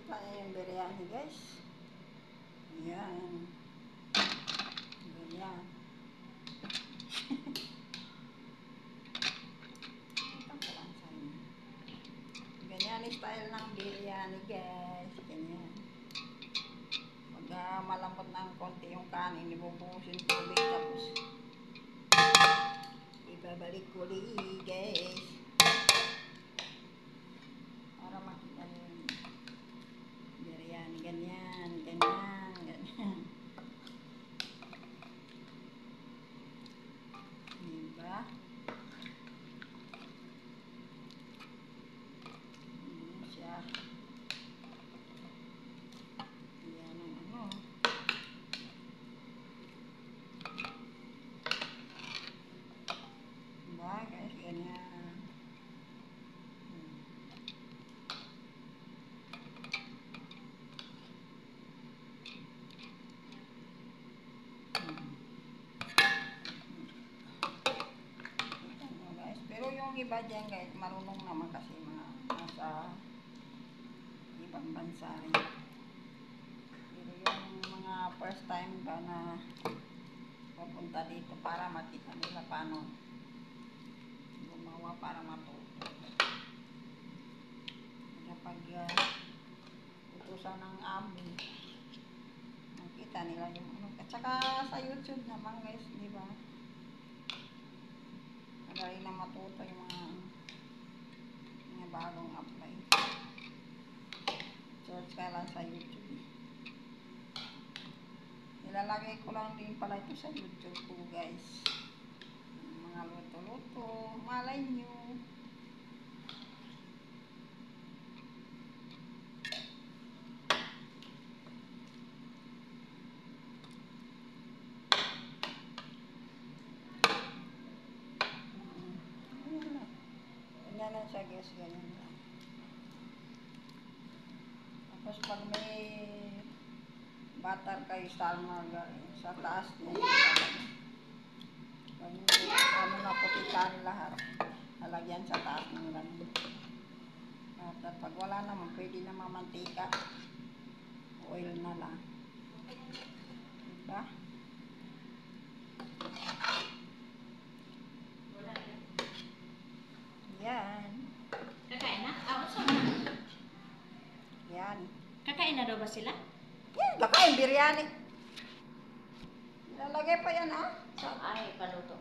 Kita niyo yung biryani, guys. Ayan. Ganyan. Ganyan style ng biryani, guys. Ganyan. Pag malambot ng konti yung kanin, ibubuhusin tubig, tapos ibabalik uli, guys. Para makita nyo yung biryani. Ganyan, ganyan, ganyan. Diba? Ganyan siya. Yan ang ano. Diba, guys? Ganyan. Pero yung iba dyan, guys, marunong naman kasi mga nasa ibang bansa rin. Pero yung mga first time ba na papunta dito para makita nila paano gumawa para matuto. Kapag utusan ng amo, makita nila yung ano. At saka sa YouTube naman, guys, di ba? Madali na matuto yung mga bagong apply. Search ka lang sa YouTube. Nilalagay ko lang din pala ito sa YouTube ko, guys. Mga luto-luto, malay nyo. Ganyan lang siya, guys, ganyan lang. Tapos pag may butter kayo sa margarine, sa taas niya, ano na putikan lahat, halagyan sa taas ng ganun. At pag wala naman, pwede naman mantika, oil na lang. Diba? Yan. Kakain na? Saan na? Yan. Kakain na daw ba sila? Yan, kakain biryani. Lalagay pa yan, ha? Ay, paluto.